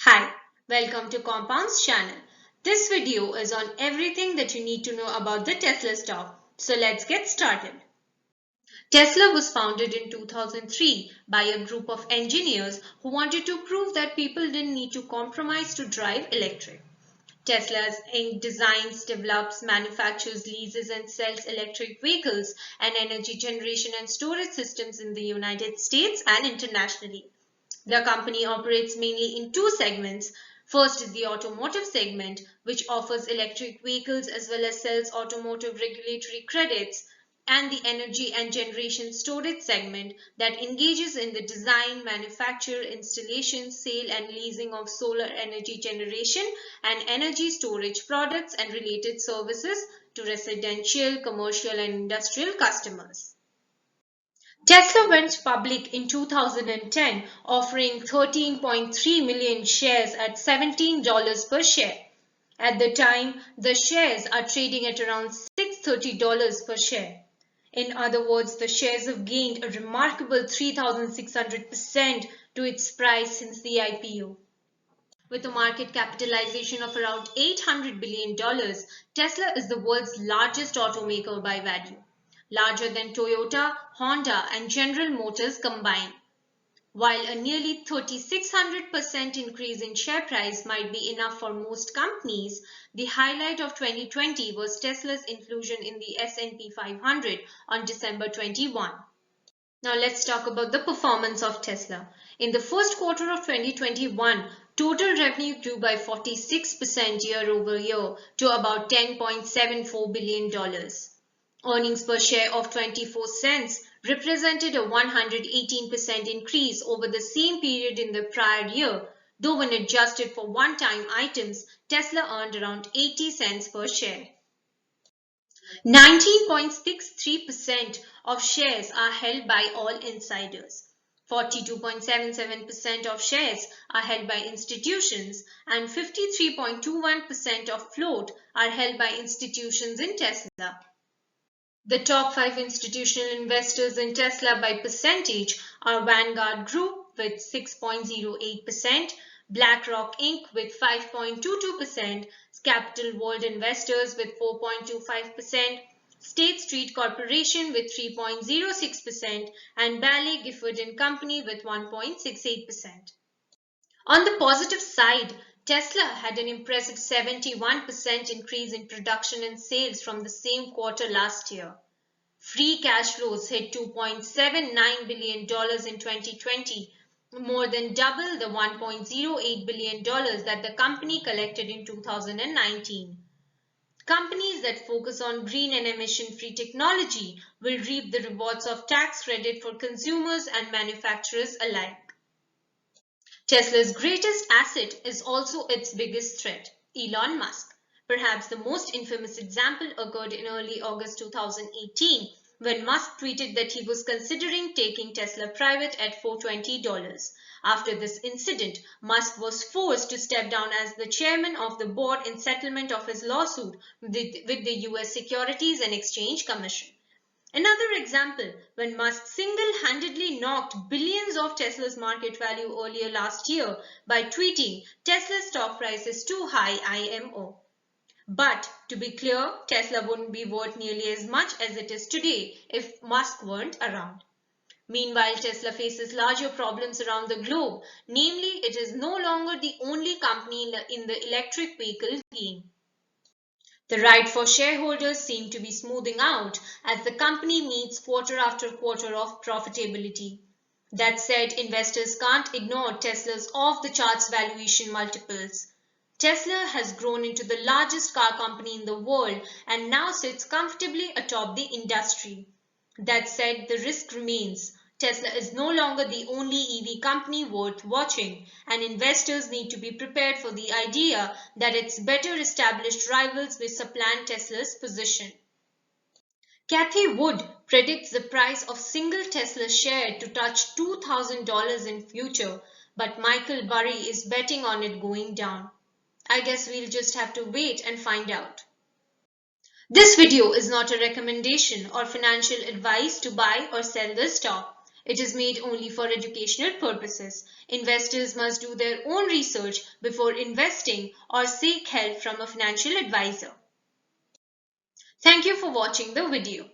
Hi, welcome to Kompound's channel. This video is on everything that you need to know about the Tesla stock. So let's get started. Tesla was founded in 2003 by a group of engineers who wanted to prove that people didn't need to compromise to drive electric. Tesla Inc. designs, develops, manufactures, leases and sells electric vehicles and energy generation and storage systems in the United States and internationally. The company operates mainly in two segments. First is the automotive segment, which offers electric vehicles as well as sells automotive regulatory credits, and the energy and generation storage segment that engages in the design, manufacture, installation, sale, and leasing of solar energy generation and energy storage products and related services to residential, commercial, and industrial customers. Tesla went public in 2010, offering 13.3 million shares at $17 per share. At the time, the shares are trading at around $630 per share. In other words, the shares have gained a remarkable 3,600% to its price since the IPO. With a market capitalization of around $800 billion, Tesla is the world's largest automaker by value, larger than Toyota, Honda, and General Motors combined. While a nearly 3,600% increase in share price might be enough for most companies, the highlight of 2020 was Tesla's inclusion in the S&P 500 on December 21. Now let's talk about the performance of Tesla. In the first quarter of 2021, total revenue grew by 46% year over year to about $10.74 billion. Earnings per share of 24 cents represented a 118% increase over the same period in the prior year, though when adjusted for one-time items, Tesla earned around 80 cents per share. 19.63% of shares are held by all insiders. 42.77% of shares are held by institutions and 53.21% of float are held by institutions in Tesla. The top 5 institutional investors in Tesla by percentage are Vanguard Group with 6.08%, BlackRock Inc. with 5.22%, Capital World Investors with 4.25%, State Street Corporation with 3.06%, and Baillie Gifford and Company with 1.68%. On the positive side, Tesla had an impressive 71% increase in production and sales from the same quarter last year. Free cash flows hit $2.79 billion in 2020, more than double the $1.08 billion that the company collected in 2019. Companies that focus on green and emission-free technology will reap the rewards of tax credit for consumers and manufacturers alike. Tesla's greatest asset is also its biggest threat, Elon Musk. Perhaps the most infamous example occurred in early August 2018 when Musk tweeted that he was considering taking Tesla private at $420. After this incident, Musk was forced to step down as the chairman of the board in settlement of his lawsuit with the US Securities and Exchange Commission. Another example, when Musk single-handedly knocked billions of Tesla's market value earlier last year by tweeting, "Tesla's stock price is too high, IMO." But to be clear, Tesla wouldn't be worth nearly as much as it is today if Musk weren't around. Meanwhile, Tesla faces larger problems around the globe, namely it is no longer the only company in the electric vehicle game. The ride for shareholders seem to be smoothing out as the company meets quarter after quarter of profitability. That said, investors can't ignore Tesla's off-the-charts valuation multiples. Tesla has grown into the largest car company in the world and now sits comfortably atop the industry. That said, the risk remains. Tesla is no longer the only EV company worth watching, and investors need to be prepared for the idea that its better established rivals will supplant Tesla's position. Cathie Wood predicts the price of single Tesla share to touch $2,000 in future, but Michael Burry is betting on it going down. I guess we'll just have to wait and find out. This video is not a recommendation or financial advice to buy or sell the stock. It is made only for educational purposes. Investors must do their own research before investing or seek help from a financial advisor. Thank you for watching the video.